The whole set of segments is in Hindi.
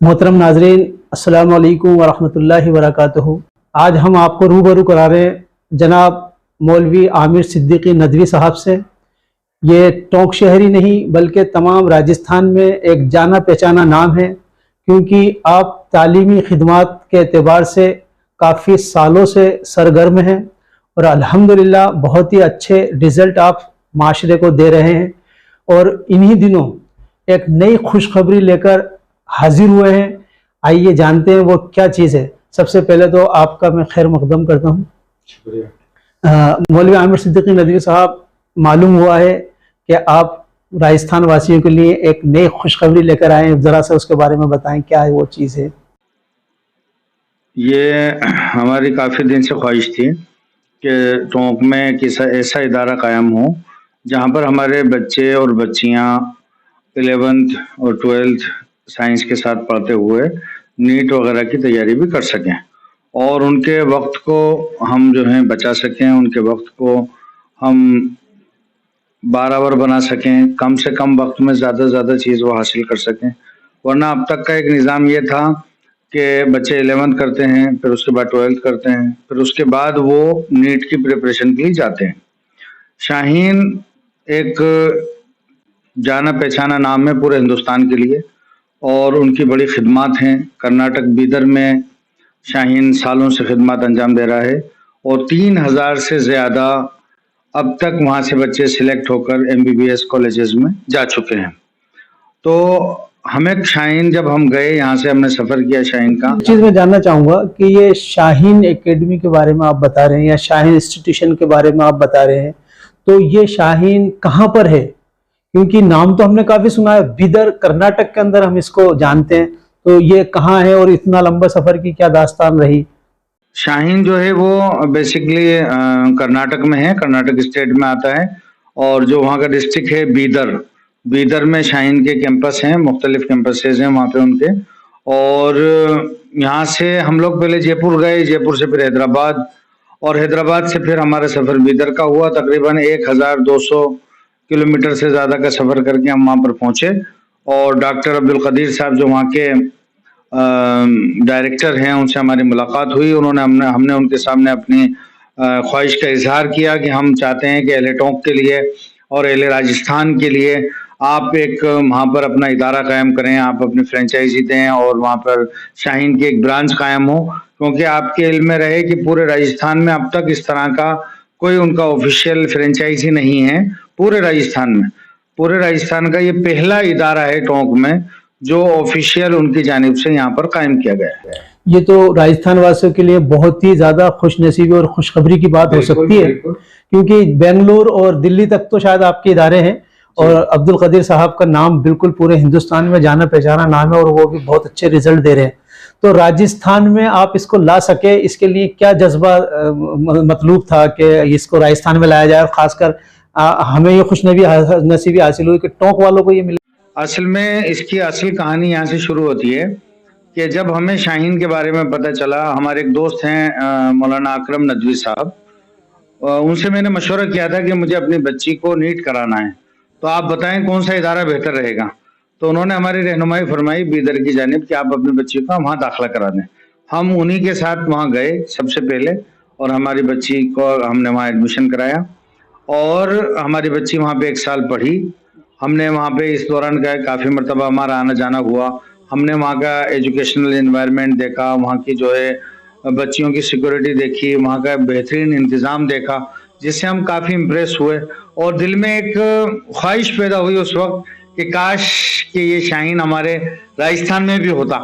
मोहतरम नाजरीन, अस्सलाम वालेकुम वरहमतुल्लाहि वबरकातुहू। आज हम आपको रूबरू करा रहे हैं जनाब मौलवी आमिर सिद्दीकी नदवी साहब से। ये टोंक शहरी नहीं बल्कि तमाम राजस्थान में एक जाना पहचाना नाम है, क्योंकि आप तालीमी खिदमात के एतबार से काफ़ी सालों से सरगर्म हैं और अल्हम्दुलिल्लाह बहुत ही अच्छे रिज़ल्ट आप माशरे को दे रहे हैं। और इन्हीं दिनों एक नई खुशखबरी लेकर हाजिर हुए हैं। आइए जानते हैं वो क्या चीज़ है। सबसे पहले तो आपका मैं खैर मकदम करता हूँ। मौलवी आमिर सिद्दीकी नदवी साहब, मालूम हुआ है कि आप राजस्थान वासियों के लिए एक नई खुशखबरी लेकर आए हैं, ज़रा सा उसके बारे में बताएं, क्या है वो चीज़ है। ये हमारी काफ़ी दिन से ख्वाहिश थी कि टोंक में किसी ऐसा इदारा कायम हो जहाँ पर हमारे बच्चे और बच्चियाँ 11th और 12th साइंस के साथ पढ़ते हुए नीट वगैरह की तैयारी भी कर सकें और उनके वक्त को हम जो है बचा सकें, उनके वक्त को हम बराबर बना सकें, कम से कम वक्त में ज़्यादा से ज़्यादा चीज़ वो हासिल कर सकें। वरना अब तक का एक निज़ाम ये था कि बच्चे 11th करते हैं, फिर उसके बाद 12th करते हैं, फिर उसके बाद वो नीट की प्रिपरेशन के लिए जाते हैं। शाहीन एक जाना पहचाना नाम है पूरे हिंदुस्तान के लिए और उनकी बड़ी खिदमात हैं। कर्नाटक बीदर में शाहीन सालों से खिदमत अंजाम दे रहा है और 3000 से ज़्यादा अब तक वहाँ से बच्चे सिलेक्ट होकर MBBS कॉलेजेस में जा चुके हैं। तो हमें शाहीन, जब हम गए यहाँ से, हमने सफ़र किया शाहीन का। चीज़ मैं जानना चाहूँगा कि ये शाहीन एकेडमी के बारे में आप बता रहे हैं या शाहीन इंस्टीट्यूशन के बारे में आप बता रहे हैं, तो ये शाहीन कहाँ पर है? क्योंकि नाम तो हमने काफी सुना है, बीदर कर्नाटक के अंदर हम इसको जानते हैं, तो ये कहाँ है और इतना लंबा सफर की क्या दास्तान रही? शाहीन जो है वो बेसिकली कर्नाटक में है, कर्नाटक स्टेट में आता है और जो वहाँ का डिस्ट्रिक्ट है बीदर, बीदर में शाहीन के कैंपस हैं, मुख्तलिफ कैंपसेज हैं वहाँ पे उनके। और यहाँ से हम लोग पहले जयपुर गए, जयपुर से फिर हैदराबाद और हैदराबाद से फिर हमारा सफ़र बीदर का हुआ। तकरीबन 1200 किलोमीटर से ज़्यादा का सफ़र करके हम वहाँ पर पहुँचे और डॉक्टर अब्दुल कदीर साहब जो वहाँ के डायरेक्टर हैं, उनसे हमारी मुलाकात हुई। उन्होंने हमने उनके सामने अपनी ख्वाहिश का इजहार किया कि हम चाहते हैं कि अहले टोंक के लिए और अहले राजस्थान के लिए आप एक वहाँ पर अपना इदारा कायम करें, आप अपनी फ्रेंचाइजी दें और वहाँ पर शाहीन की एक ब्रांच कायम हो। क्योंकि आपके इल्म में रहे कि पूरे राजस्थान में अब तक इस तरह का कोई उनका ऑफिशियल फ्रेंचाइजी नहीं है। पूरे राजस्थान में, पूरे राजस्थान का ये पहला इदारा है टोंक में जो ऑफिशियल उनकी जानिब से यहाँ पर कायम किया गया है। ये तो राजस्थान वासियों के लिए बहुत ही ज्यादा खुशनसीबी और खुशखबरी की बात हो सकती है, क्योंकि बेंगलुरु और दिल्ली तक तो शायद आपके इदारे हैं और अब्दुल कदीर साहब का नाम बिल्कुल पूरे हिंदुस्तान में जाना पहचाना नाम है और वो भी बहुत अच्छे रिजल्ट दे रहे हैं। तो राजस्थान में आप इसको ला सके, इसके लिए क्या जज्बा मतलूब था कि इसको राजस्थान में लाया जाए और खासकर हमें ये खुशनसीबी हासिल हुई कि टोंक वालों को ये मिले? असल में इसकी असल कहानी यहाँ से शुरू होती है कि जब हमें शाहीन के बारे में पता चला, हमारे एक दोस्त हैं मौलाना अकरम नदवी साहब, उनसे मैंने मशवरा किया था कि मुझे अपनी बच्ची को नीट कराना है, तो आप बताएं कौन सा इदारा बेहतर रहेगा। तो उन्होंने हमारी रहनुमाई फरमाई बीदर की जानिब कि आप अपनी बच्ची को वहाँ दाखिला करा दें। हम उन्हीं के साथ वहाँ गए सबसे पहले और हमारी बच्ची को हमने वहाँ एडमिशन कराया और हमारी बच्ची वहाँ पे 1 साल पढ़ी। हमने वहाँ पे इस दौरान का काफ़ी मरतबा हमारा आना जाना हुआ। हमने वहाँ का एजुकेशनल एनवायरनमेंट देखा, वहाँ की जो है बच्चियों की सिक्योरिटी देखी, वहाँ का बेहतरीन इंतज़ाम देखा, जिससे हम काफ़ी इम्प्रेस हुए और दिल में एक ख्वाहिश पैदा हुई उस वक्त कि काश कि ये शाहीन हमारे राजस्थान में भी होता।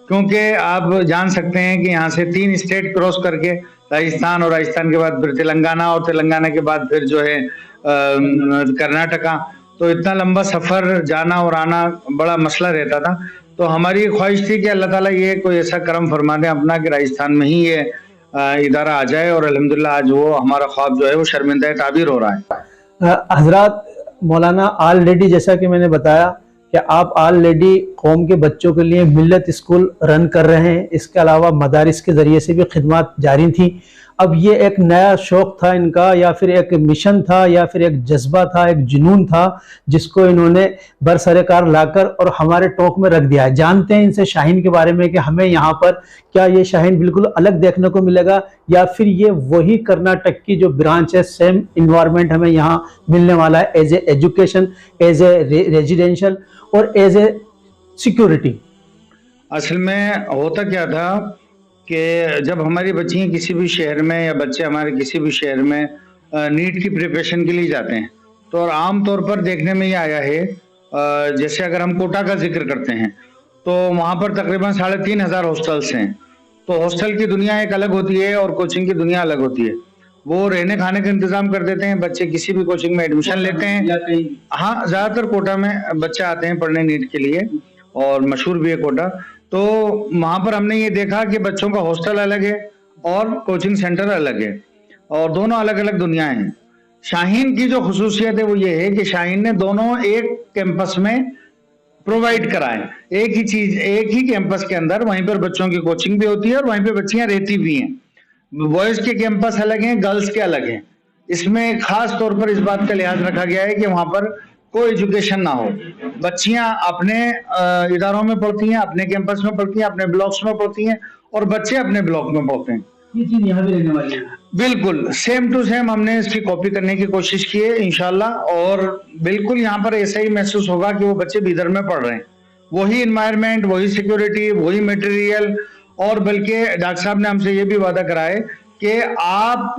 क्योंकि आप जान सकते हैं कि यहाँ से 3 स्टेट क्रॉस करके राजस्थान और राजस्थान के बाद फिर तेलंगाना और तेलंगाना के बाद फिर जो है कर्नाटका, तो इतना लंबा सफ़र जाना और आना बड़ा मसला रहता था। तो हमारी ख्वाहिश थी कि अल्लाह ताला ये कोई ऐसा करम फरमा दे अपना कि राजस्थान में ही ये इदारा आ जाए और अल्हम्दुलिल्लाह आज वो हमारा ख्वाब जो है वो शर्मिंदा ताबीर हो रहा है। हजरात, मौलाना ऑलरेडी जैसा कि मैंने बताया कि आप ऑलरेडी कौम के बच्चों के लिए मिल्लत स्कूल रन कर रहे हैं, इसके अलावा मदारिस के ज़रिए से भी खिदमत जारी थी। अब ये एक नया शौक था इनका, या फिर एक मिशन था, या फिर एक जज्बा था, एक जुनून था, जिसको इन्होंने बरसरेकार लाकर और हमारे टोंक में रख दिया है। जानते हैं इनसे शाहीन के बारे में कि हमें यहाँ पर क्या ये शाहीन बिल्कुल अलग देखने को मिलेगा, या फिर ये वही कर्नाटक की जो ब्रांच है, सेम इन्वायरमेंट हमें यहाँ मिलने वाला है, as a education, as a residential और एज ए सिक्योरिटी। असल में होता क्या था कि जब हमारी बच्चियां किसी भी शहर में या बच्चे हमारे किसी भी शहर में नीट की प्रिपरेशन के लिए जाते हैं, तो और आम तौर पर देखने में ये आया है, जैसे अगर हम कोटा का जिक्र करते हैं तो वहाँ पर तकरीबन 3500 हॉस्टल्स हैं। तो हॉस्टल की दुनिया एक अलग होती है और कोचिंग की दुनिया अलग होती है। वो रहने खाने का इंतजाम कर देते हैं, बच्चे किसी भी कोचिंग में एडमिशन लेते हैं। हाँ, ज्यादातर कोटा में बच्चे आते हैं पढ़ने नीट के लिए, और मशहूर भी है कोटा। तो वहां पर हमने ये देखा कि बच्चों का हॉस्टल अलग है और कोचिंग सेंटर अलग है, और दोनों अलग अलग दुनियाएं हैं। शाहीन की जो खुसूसियत है वो ये है कि शाहीन ने दोनों एक कैंपस में प्रोवाइड कराए, एक ही चीज एक ही कैंपस के अंदर। वहीं पर बच्चों की कोचिंग भी होती है और वहीं पे बच्चियां रहती भी हैं। बॉयज के कैंपस अलग हैं, गर्ल्स के अलग हैं। इसमें खास तौर पर इस बात का लिहाज रखा गया है कि वहां पर कोई एजुकेशन ना हो। बच्चियां अपने इदारों में पढ़ती हैं, अपने कैंपस में पढ़ती हैं, अपने ब्लॉक्स में पढ़ती हैं, और बच्चे अपने ब्लॉक में पढ़ते हैं। ये चीज यहाँ भी रहने वाली है। बिल्कुल सेम टू सेम हमने इसकी कॉपी करने की कोशिश की है इंशाल्लाह, और बिल्कुल यहाँ पर ऐसा ही महसूस होगा कि वो बच्चे बीदर में पढ़ रहे हैं। वही इन्वायरमेंट, वही सिक्योरिटी, वही मटेरियल, और बल्कि डॉक्टर साहब ने हमसे ये भी वादा करा है कि आप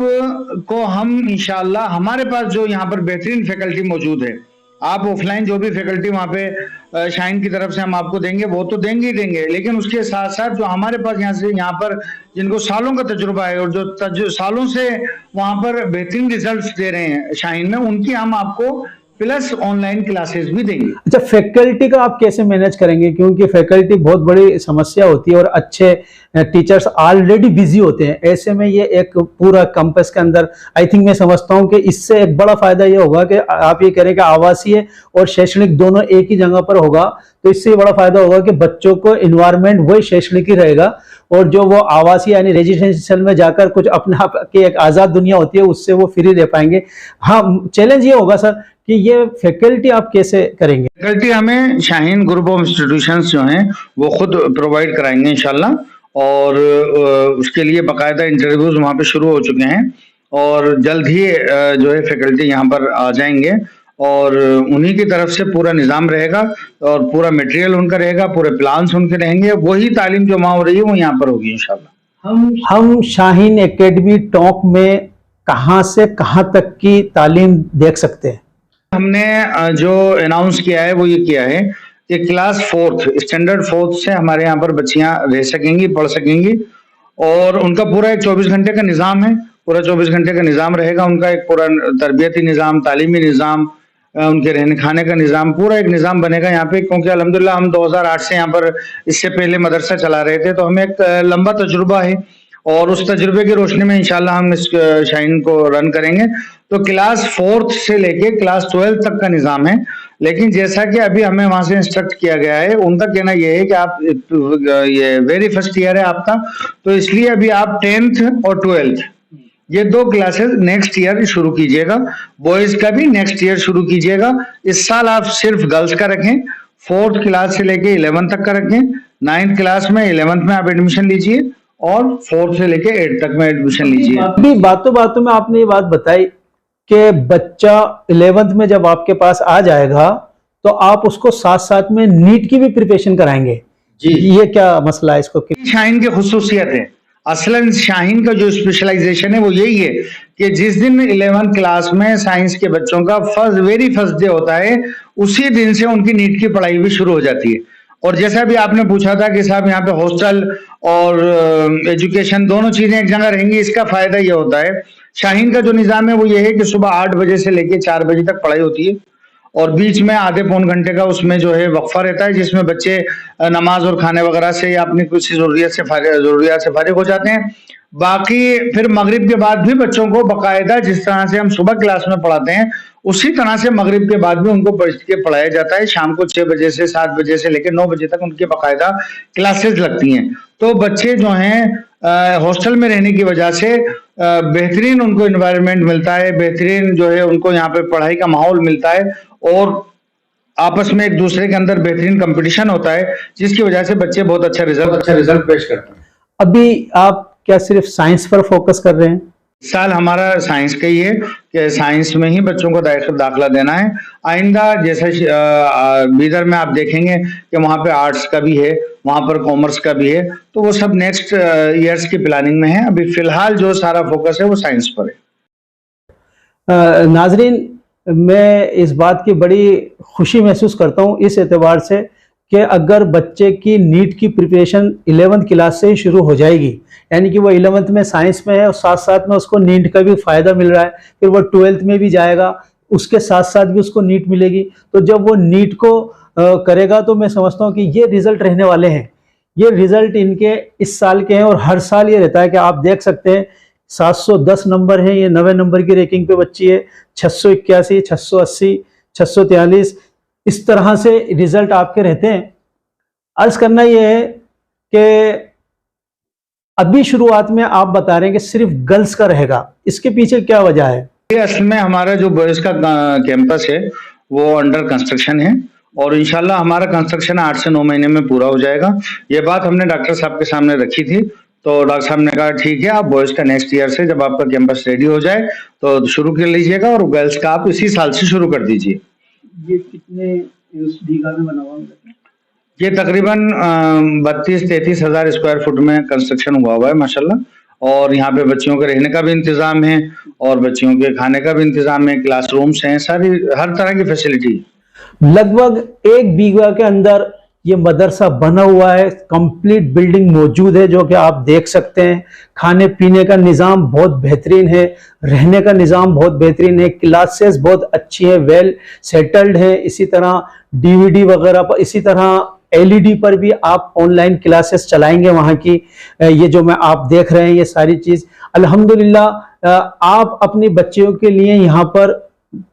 को हम इंशाल्लाह, हमारे पास जो यहाँ पर बेहतरीन फैकल्टी मौजूद है, आप ऑफलाइन जो भी फैकल्टी वहाँ पे शाहीन की तरफ से हम आपको देंगे वो तो देंगे ही देंगे, लेकिन उसके साथ साथ जो हमारे पास यहाँ पर जिनको सालों का तजुर्बा है और जो सालों से वहाँ पर बेहतरीन रिजल्ट्स दे रहे हैं शाहीन में, उनकी हम आपको प्लस ऑनलाइन क्लासेस भी देंगे। अच्छा, फैकल्टी का आप कैसे मैनेज करेंगे, क्योंकि फैकल्टी बहुत बड़ी समस्या होती है और अच्छे टीचर्स ऑलरेडी बिजी होते हैं। ऐसे में ये एक पूरा कैंपस के अंदर, आई थिंक मैं समझता हूँ कि इससे एक बड़ा फायदा ये होगा कि आप ये करें कि आवासीय और शैक्षणिक दोनों एक ही जगह पर होगा, तो इससे ये बड़ा फायदा होगा कि बच्चों को इन्वायरमेंट वही शैक्षणिक ही रहेगा, और जो वो आवासीय यानी रेजिडेंशियल में जाकर कुछ अपने आप की एक आजाद दुनिया होती है उससे वो फ्री रह पाएंगे। हाँ, चैलेंज ये होगा सर कि ये फैकल्टी आप कैसे करेंगे? फैकल्टी हमें शाहीन ग्रुप ऑफ इंस्टीट्यूशंस जो हैं वो खुद प्रोवाइड कराएंगे इंशाल्लाह, और उसके लिए बाकायदा इंटरव्यूज वहाँ पे शुरू हो चुके हैं, और जल्द ही जो है फैकल्टी यहाँ पर आ जाएंगे, और उन्हीं की तरफ से पूरा निज़ाम रहेगा और पूरा मटेरियल उनका रहेगा, पूरे प्लान्स उनके रहेंगे। वही तालीम जो वहाँ हो रही है वो यहाँ पर होगी इंशाल्लाह। हम शाहीन एकेडमी टोंक में कहाँ से कहाँ तक की तालीम देख सकते हैं? हमने जो अनाउंस किया है वो ये किया है कि क्लास 4th स्टैंडर्ड 4th से हमारे यहाँ पर बच्चियां रह सकेंगी, पढ़ सकेंगी, और उनका पूरा एक 24 घंटे का निज़ाम है। पूरा 24 घंटे का निज़ाम रहेगा उनका, एक पूरा तरबियती निज़ाम, तालीमी निज़ाम, उनके रहने खाने का निज़ाम, पूरा एक निज़ाम बनेगा यहाँ पे। क्योंकि अल्हम्दुलिल्लाह हम 2008 से यहाँ पर इससे पहले मदरसा चला रहे थे, तो हमें एक लंबा तजुर्बा है, और उस तजुर्बे की रोशनी में इंशाल्लाह हम इस शाहीन को रन करेंगे। तो क्लास 4th से लेके क्लास 12 तक का निज़ाम है, लेकिन जैसा कि अभी हमें वहां से इंस्ट्रक्ट किया गया है, उनका कहना यह है कि आप ये वेरी फर्स्ट ईयर है आपका, तो इसलिए अभी आप 10th और 12th ये 2 क्लासेस नेक्स्ट ईयर शुरू कीजिएगा। बॉयज का भी नेक्स्ट ईयर शुरू कीजिएगा। इस साल आप सिर्फ गर्ल्स का रखें, 4th क्लास से लेके 11th तक का रखें, 9th क्लास में 11th में आप एडमिशन लीजिए, और 4th से लेके 8th तक में एडमिशन लीजिए। अभी बातों बातों में आपने ये बात बताई कि बच्चा 11th में जब आपके पास आ जाएगा तो आप उसको साथ साथ में नीट की भी प्रिपरेशन कराएंगे जी, ये क्या मसला है इसको? शाहीन की खुसूसियत है, असलन शाहीन का जो स्पेशलाइजेशन है वो यही है कि जिस दिन 11th क्लास में साइंस के बच्चों का वेरी फर्स्ट डे होता है, उसी दिन से उनकी नीट की पढ़ाई भी शुरू हो जाती है। और जैसा भी आपने पूछा था कि साहब यहाँ पे हॉस्टल और एजुकेशन दोनों चीजें एक जगह रहेंगी, इसका फायदा ये होता है, शाहीन का जो निज़ाम है वो ये है कि सुबह 8 बजे से लेके 4 बजे तक पढ़ाई होती है, और बीच में आधे पौन घंटे का उसमें जो है वक्फा रहता है, जिसमें बच्चे नमाज और खाने वगैरह से या अपनी कुछ जरूरियात से फारिग हो जाते हैं। बाकी फिर मगरिब के बाद भी बच्चों को बाकायदा जिस तरह से हम सुबह क्लास में पढ़ाते हैं, उसी तरह से मगरिब के बाद भी उनको पढ़ाया जाता है। शाम को 6 बजे से 7 बजे से लेकर 9 बजे तक उनकी बाकायदा क्लासेस लगती हैं। तो बच्चे जो हैं हॉस्टल में रहने की वजह से बेहतरीन उनको एनवायरनमेंट मिलता है, बेहतरीन जो है उनको यहाँ पे पढ़ाई का माहौल मिलता है और आपस में एक दूसरे के अंदर बेहतरीन कंपटीशन होता है, जिसकी वजह से बच्चे बहुत अच्छा रिजल्ट पेश करते हैं। अभी आप क्या सिर्फ साइंस पर फोकस कर रहे हैं? इस साल हमारा साइंस का ही है कि साइंस में ही बच्चों को दाखिला देना है। आइंदा जैसे बीदर में आप देखेंगे कि वहाँ पे आर्ट्स का भी है, वहाँ पर कॉमर्स का भी है, तो वो सब नेक्स्ट ईयर्स की प्लानिंग में है। अभी फिलहाल जो सारा फोकस है वो साइंस पर है। नाजरीन, मैं इस बात की बड़ी खुशी महसूस करता हूँ इस एतबार से कि अगर बच्चे की नीट की प्रिपरेशन 11th क्लास से ही शुरू हो जाएगी, यानी कि वो 11th में साइंस में है और साथ साथ में उसको नीट का भी फायदा मिल रहा है, फिर वो 12th में भी जाएगा, उसके साथ साथ भी उसको नीट मिलेगी। तो जब वो नीट को करेगा तो मैं समझता हूँ कि ये रिजल्ट रहने वाले हैं। ये रिजल्ट इनके इस साल के हैं और हर साल ये रहता है कि आप देख सकते हैं 710 नंबर है, ये 90 नंबर की रैंकिंग पे बच्ची है, 681, 680, 643, इस तरह से रिजल्ट आपके रहते हैं। अर्ज करना यह है कि अभी शुरुआत में आप बता रहे हैं कि सिर्फ गर्ल्स का रहेगा, इसके पीछे क्या वजह है? असल में हमारा जो बॉयज का कैंपस है वो अंडर कंस्ट्रक्शन है और इंशाल्लाह हमारा कंस्ट्रक्शन 8 से 9 महीने में पूरा हो जाएगा। ये बात हमने डॉक्टर साहब के सामने रखी थी, तो डॉक्टर साहब ने कहा ठीक है, आप बॉयज का नेक्स्ट ईयर से जब आपका कैंपस रेडी हो जाए तो शुरू कर लीजिएगा और गर्ल्स का आप इसी साल से शुरू कर दीजिए। ये कितने बीघा में बना हुआ है? ये तकरीबन 32-33 हज़ार स्क्वायर फुट में कंस्ट्रक्शन हुआ है माशाल्लाह। और यहाँ पे बच्चियों के रहने का भी इंतजाम है और बच्चियों के खाने का भी इंतजाम है, क्लासरूम्स हैं, सारी हर तरह की फैसिलिटी। लगभग 1 बीघा के अंदर ये मदरसा बना हुआ है, कंप्लीट बिल्डिंग मौजूद है जो कि आप देख सकते हैं। खाने पीने का निज़ाम बहुत बेहतरीन है, रहने का निज़ाम बहुत बेहतरीन है, क्लासेस बहुत अच्छी है, वेल सेटल्ड है। इसी तरह डीवीडी वगैरह पर, इसी तरह एलईडी पर भी आप ऑनलाइन क्लासेस चलाएंगे वहाँ की। ये जो मैं आप देख रहे हैं ये सारी चीज़ अल्हम्दुलिल्लाह आप अपनी बच्चियों के लिए यहाँ पर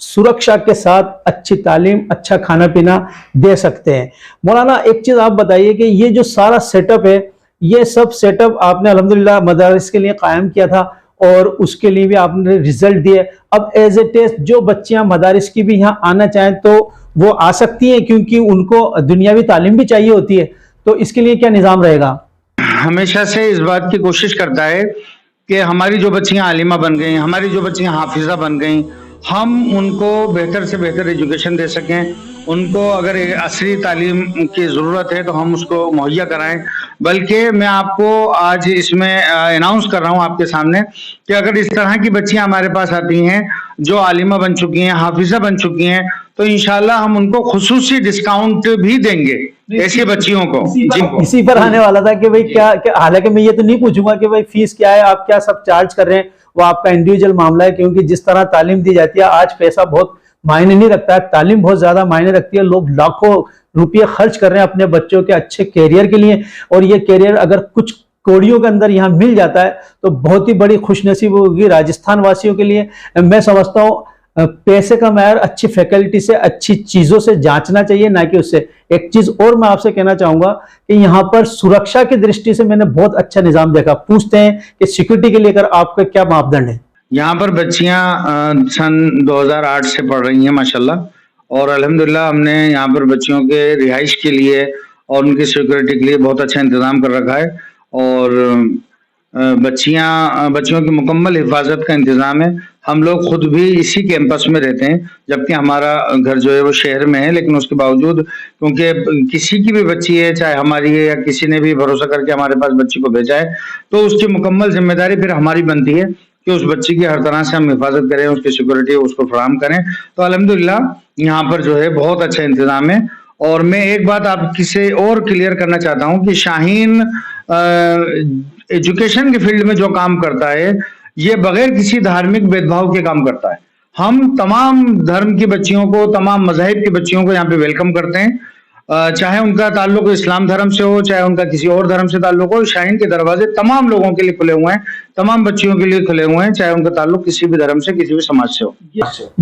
सुरक्षा के साथ अच्छी तालीम, अच्छा खाना पीना दे सकते हैं। मौलाना, एक चीज़ आप बताइए कि ये जो सारा सेटअप है, ये सब सेटअप आपने अल्हम्दुलिल्लाह मदारिस के लिए कायम किया था और उसके लिए भी आपने रिजल्ट दिए। अब एज ए टेस्ट जो बच्चियां मदारिस की भी यहाँ आना चाहें तो वो आ सकती हैं, क्योंकि उनको दुनियावी तालीम भी चाहिए होती है, तो इसके लिए क्या निज़ाम रहेगा? हमेशा से इस बात की कोशिश करता है कि हमारी जो बच्चियां आलिमा बन गई, हमारी जो बच्चियां हाफिजा बन गई, हम उनको बेहतर से बेहतर एजुकेशन दे सकें। उनको अगर असली तालीम की ज़रूरत है तो हम उसको मुहैया कराएं। बल्कि मैं आपको आज इसमें अनाउंस कर रहा हूं आपके सामने कि अगर इस तरह की बच्चियां हमारे पास आती हैं जो आलिमा बन चुकी हैं, हाफिजा बन चुकी हैं, तो इंशाल्लाह हम उनको खुसूसी डिस्काउंट भी देंगे ऐसी बच्चियों को। इसी पर आने वाला था कि भाई क्या, हालांकि मैं ये तो नहीं पूछूंगा कि भाई फीस क्या है, आप क्या सब चार्ज कर रहे हैं, वो आपका इंडिविजुअल मामला है, क्योंकि जिस तरह तालीम दी जाती है आज पैसा बहुत मायने नहीं रखता है, तालीम बहुत ज्यादा मायने रखती है। लोग लाखों रुपये खर्च कर रहे हैं अपने बच्चों के अच्छे कैरियर के लिए, और ये कैरियर अगर कुछ कौड़ियों के अंदर यहाँ मिल जाता है तो बहुत ही बड़ी खुशनसीब होगी राजस्थान वासियों के लिए। मैं समझता हूँ पैसे का मैर अच्छी फैकल्टी से, अच्छी चीजों से जांचना चाहिए, ना कि उससे। एक चीज और मैं आपसे कहना चाहूंगा कि यहाँ पर सुरक्षा की दृष्टि से मैंने बहुत अच्छा निजाम देखा। पूछते हैं कि सिक्योरिटी के लेकर आपका क्या मापदंड है? यहाँ पर बच्चियां सन 2008 से पढ़ रही हैं माशाल्लाह, और अल्हम्दुलिल्लाह हमने यहाँ पर बच्चियों के रिहाइश के लिए और उनकी सिक्योरिटी के लिए बहुत अच्छा इंतजाम कर रखा है। और बच्चियों की मुकम्मल हिफाजत का इंतजाम है। हम लोग खुद भी इसी कैंपस में रहते हैं, जबकि हमारा घर जो है वो शहर में है, लेकिन उसके बावजूद क्योंकि किसी की भी बच्ची है, चाहे हमारी है या किसी ने भी भरोसा करके हमारे पास बच्ची को भेजा है, तो उसकी मुकम्मल जिम्मेदारी फिर हमारी बनती है कि उस बच्ची की हर तरह से हम हिफाजत करें, उसकी सिक्योरिटी उसको फराहम करें। तो अल्हम्दुलिल्लाह यहाँ पर जो है बहुत अच्छा इंतजाम है। और मैं एक बात आपकी से और क्लियर करना चाहता हूँ कि शाहीन एजुकेशन के फील्ड में जो काम करता है ये बगैर किसी धार्मिक भेदभाव के काम करता है। हम तमाम धर्म की बच्चियों को, तमाम मज़ाहिब की बच्चियों को यहाँ पे वेलकम करते हैं। चाहे उनका ताल्लुक इस्लाम धर्म से हो, चाहे उनका किसी और धर्म से ताल्लुक हो, शाहीन के दरवाजे तमाम लोगों के लिए खुले हुए हैं, तमाम बच्चियों के लिए खुले हुए हैं, चाहे उनका ताल्लुक किसी भी धर्म से, किसी भी समाज से हो।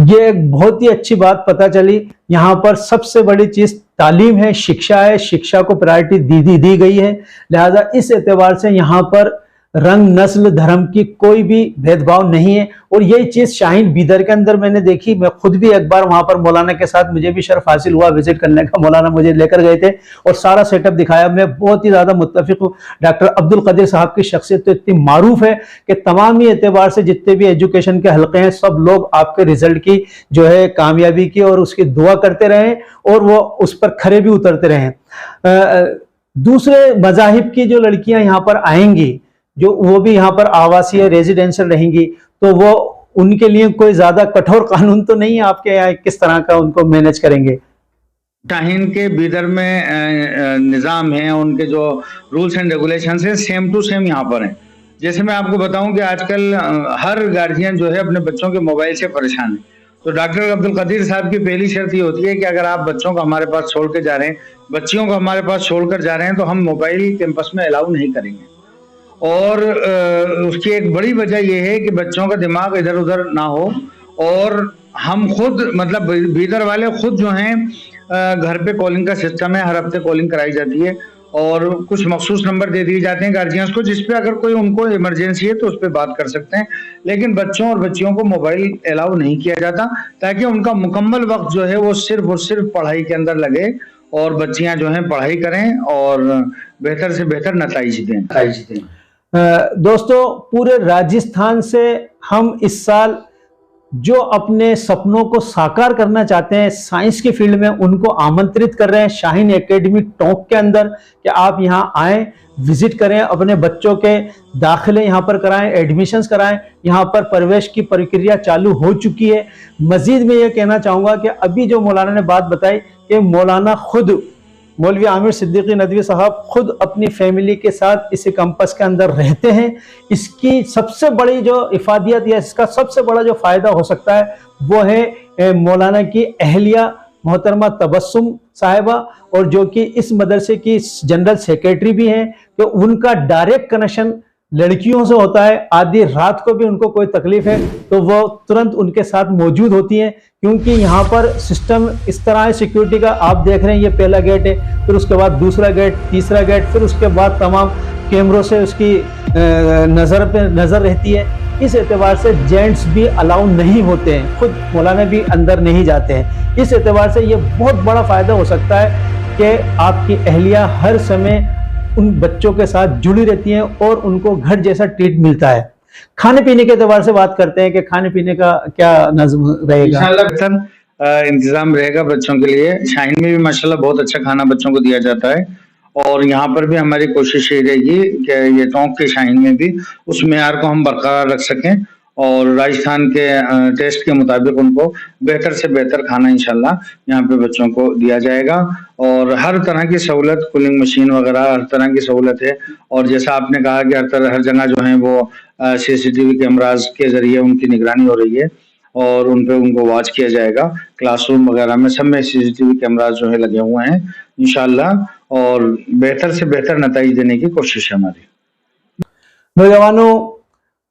ये एक बहुत ही अच्छी बात पता चली। यहाँ पर सबसे बड़ी चीज तालीम है, शिक्षा है, शिक्षा को प्रायोरिटी दी गई है। लिहाजा इस एतबार से यहाँ पर रंग, नस्ल, धर्म की कोई भी भेदभाव नहीं है। और यही चीज शाहीन बीदर के अंदर मैंने देखी। मैं खुद भी एक बार वहां पर मौलाना के साथ, मुझे भी शर्फ हासिल हुआ विजिट करने का, मौलाना मुझे लेकर गए थे और सारा सेटअप दिखाया। मैं बहुत ही ज्यादा मुत्तफिक हूँ। डॉक्टर अब्दुल कदीर साहब की शख्सियत तो इतनी मारूफ है कि तमाम ही एतबार से जितने भी एजुकेशन के हल्के हैं, सब लोग आपके रिजल्ट की जो है कामयाबी की और उसकी दुआ करते रहे और वो उस पर खरे भी उतरते रहे। दूसरे मजाहिब की जो लड़कियां यहाँ पर आएंगी, जो वो भी यहाँ पर आवासीय रेजिडेंशियल रहेंगी, तो वो उनके लिए कोई ज्यादा कठोर कानून तो नहीं है आपके यहाँ? किस तरह का उनको मैनेज करेंगे? शाहीन के बीदर में निज़ाम है, उनके जो रूल्स एंड रेगुलेशंस है सेम टू सेम यहाँ पर हैं। जैसे मैं आपको बताऊं कि आजकल हर गार्जियन जो है अपने बच्चों के मोबाइल से परेशान है। तो डॉक्टर अब्दुल कदीर साहब की पहली शर्त ये होती है कि अगर आप बच्चों को हमारे पास छोड़ के जा रहे हैं, बच्चियों को हमारे पास छोड़कर जा रहे हैं, तो हम मोबाइल कैंपस में अलाउ नहीं करेंगे। और उसकी एक बड़ी वजह यह है कि बच्चों का दिमाग इधर उधर ना हो। और हम खुद, मतलब बीदर वाले खुद जो हैं, घर पे कॉलिंग का सिस्टम है, हर हफ्ते कॉलिंग कराई जाती है और कुछ मखसूस नंबर दे दिए जाते हैं गार्जियंस को, जिसपे अगर कोई उनको इमरजेंसी है तो उस पर बात कर सकते हैं। लेकिन बच्चों और बच्चियों को मोबाइल अलाउ नहीं किया जाता, ताकि उनका मुकम्मल वक्त जो है वो सिर्फ पढ़ाई के अंदर लगे और बच्चियां जो हैं पढ़ाई करें और बेहतर से बेहतर नतीजे दें। दोस्तों, पूरे राजस्थान से हम इस साल जो अपने सपनों को साकार करना चाहते हैं साइंस की फील्ड में, उनको आमंत्रित कर रहे हैं शाहीन एकेडमी टोंक के अंदर कि आप यहाँ आएं, विजिट करें, अपने बच्चों के दाखिले यहाँ पर कराएं, एडमिशन्स कराएं। यहाँ पर प्रवेश की प्रक्रिया चालू हो चुकी है। मजीद में ये कहना चाहूँगा कि अभी जो मौलाना ने बात बताई कि मौलाना खुद, मौलवी आमिर सिद्दीकी नदवी साहब खुद अपनी फैमिली के साथ इस कैंपस के अंदर रहते हैं। इसकी सबसे बड़ी जो इफादियत या इसका सबसे बड़ा जो फायदा हो सकता है वो है मौलाना की अहलिया मोहतरमा तबस्सुम साहिबा, और जो कि इस मदरसे की जनरल सेक्रेटरी भी हैं, कि उनका डायरेक्ट कनेक्शन लड़कियों से होता है। आधी रात को भी उनको कोई तकलीफ है तो वो तुरंत उनके साथ मौजूद होती हैं, क्योंकि यहाँ पर सिस्टम इस तरह है सिक्योरिटी का। आप देख रहे हैं ये पहला गेट है, फिर उसके बाद दूसरा गेट, तीसरा गेट, फिर उसके बाद तमाम कैमरों से उसकी नज़र रहती है। इस एतबार से जेंट्स भी अलाउ नहीं होते हैं, खुद मौलाना भी अंदर नहीं जाते हैं। इस एतबार से ये बहुत बड़ा फ़ायदा हो सकता है कि आपकी अहलिया हर समय उन बच्चों के साथ जुड़ी रहती हैं और उनको घर जैसा ट्रीट मिलता है। खाने पीने के एतबार से बात करते हैं कि खाने पीने का क्या नज़्म रहेगा? इंशाल्लाह इंतजाम रहेगा बच्चों के लिए। शाहीन में भी माशाल्लाह बहुत अच्छा खाना बच्चों को दिया जाता है और यहाँ पर भी हमारी कोशिश ये रहेगी कि ये टोंक के शाहीन में भी उस मेयार को हम बरकरार रख सकें और राजस्थान के टेस्ट के मुताबिक उनको बेहतर से बेहतर खाना इंशाल्लाह यहाँ पे बच्चों को दिया जाएगा। और हर तरह की सहूलत, कूलिंग मशीन वगैरह हर तरह की सहूलत है। और जैसा आपने कहा कि हर जगह जो है वो CCTV कैमराज के जरिए उनकी निगरानी हो रही है और उन पे उनको वॉच किया जाएगा। क्लासरूम वगैरह में सब में CCTV कैमराज जो है लगे हुए हैं इंशाल्लाह, और बेहतर से बेहतर नतीजे देने की कोशिश है हमारी। नौजवानों,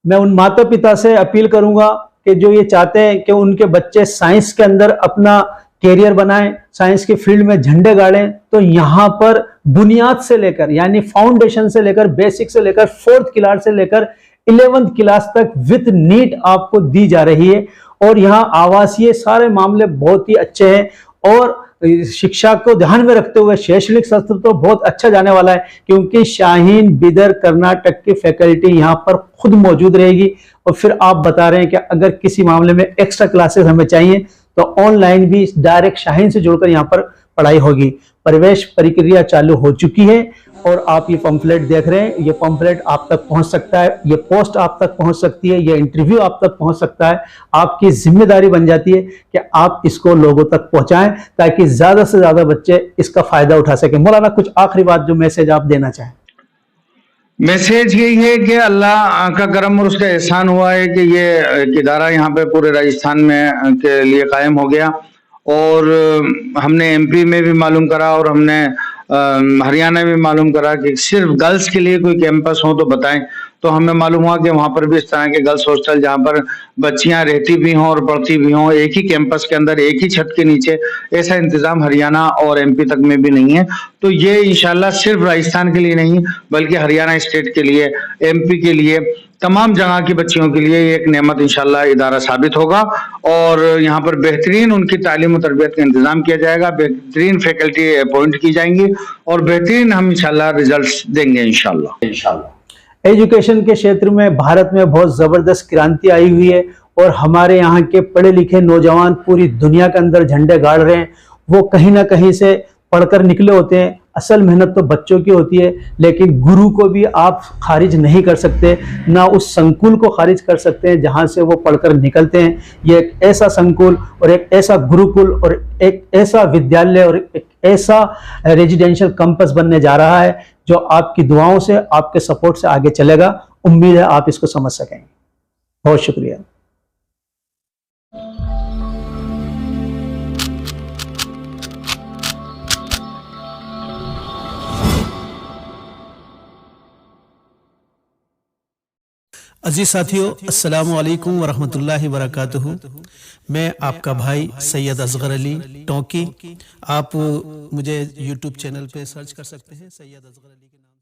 मैं उन माता पिता से अपील करूंगा कि जो ये चाहते हैं कि उनके बच्चे साइंस के अंदर अपना कैरियर बनाएं, साइंस की फील्ड में झंडे गाड़ें, तो यहाँ पर बुनियाद से लेकर यानी फाउंडेशन से लेकर, बेसिक से लेकर, 4th क्लास से लेकर 11th क्लास तक विद नीट आपको दी जा रही है। और यहाँ आवासीय सारे मामले बहुत ही अच्छे हैं और शिक्षा को ध्यान में रखते हुए शैक्षणिक सत्र तो बहुत अच्छा जाने वाला है, क्योंकि शाहीन बिदर कर्नाटक की फैकल्टी यहाँ पर खुद मौजूद रहेगी। और फिर आप बता रहे हैं कि अगर किसी मामले में एक्स्ट्रा क्लासेस हमें चाहिए तो ऑनलाइन भी डायरेक्ट शाहीन से जुड़कर यहाँ पर पढ़ाई होगी। प्रवेश प्रक्रिया चालू हो चुकी है और आप ये पंफलेट देख रहे हैं, ये पंफलेट आप तक पहुंच सकता है, ये पोस्ट आप तक पहुंच सकती है, ये इंटरव्यू आप तक पहुंच सकता है। आपकी जिम्मेदारी बन जाती है कि आप इसको लोगों तक पहुंचाएं ताकि ज्यादा से ज्यादा बच्चे इसका फायदा उठा सकें। मौलाना, कुछ आखिरी बात जो मैसेज आप देना चाहें? मैसेज यही है कि अल्लाह का करम और उसका एहसान हुआ है कि ये इदारा यहाँ पे पूरे राजस्थान में के लिए कायम हो गया और हमने एमपी में भी मालूम करा और हमने हरियाणा में मालूम करा कि सिर्फ गर्ल्स के लिए कोई कैंपस हो तो बताएं। तो हमें मालूम हुआ कि वहां पर भी इस तरह के गर्ल्स हॉस्टल जहां पर बच्चियां रहती भी हों और पढ़ती भी हों, एक ही कैंपस के अंदर एक ही छत के नीचे, ऐसा इंतजाम हरियाणा और एमपी तक में भी नहीं है। तो ये इंशाल्लाह सिर्फ राजस्थान के लिए नहीं बल्कि हरियाणा स्टेट के लिए, एमपी के लिए, तमाम जगह की बच्चियों के लिए एक नेमत इंशाल्लाह इदारा साबित होगा। और यहाँ पर बेहतरीन उनकी तालीम और तरबियत का इंतजाम किया जाएगा, बेहतरीन फैकल्टी अपॉइंट की जाएंगी और बेहतरीन हम इंशाल्लाह रिजल्ट्स देंगे इंशाल्लाह। एजुकेशन के क्षेत्र में भारत में बहुत ज़बरदस्त क्रांति आई हुई है और हमारे यहाँ के पढ़े लिखे नौजवान पूरी दुनिया के अंदर झंडे गाड़ रहे हैं। वो कहीं ना कहीं से पढ़कर निकले होते हैं। असल मेहनत तो बच्चों की होती है, लेकिन गुरु को भी आप खारिज नहीं कर सकते, ना उस संकुल को खारिज कर सकते हैं जहाँ से वो पढ़कर निकलते हैं। ये एक ऐसा संकुल और एक ऐसा गुरुकुल और एक ऐसा विद्यालय और एक ऐसा रेजिडेंशियल कैंपस बनने जा रहा है जो आपकी दुआओं से, आपके सपोर्ट से आगे चलेगा। उम्मीद है आप इसको समझ सकेंगे। बहुत शुक्रिया। अजीज साथियों, अस्सलामु अलैकुम वरहमतुल्लाहि वबरकातुहू। मैं आपका भाई सैयद असगर अली टोंकी। आप मुझे यूट्यूब चैनल पे सर्च कर सकते हैं सैयद असगर अली के नाम।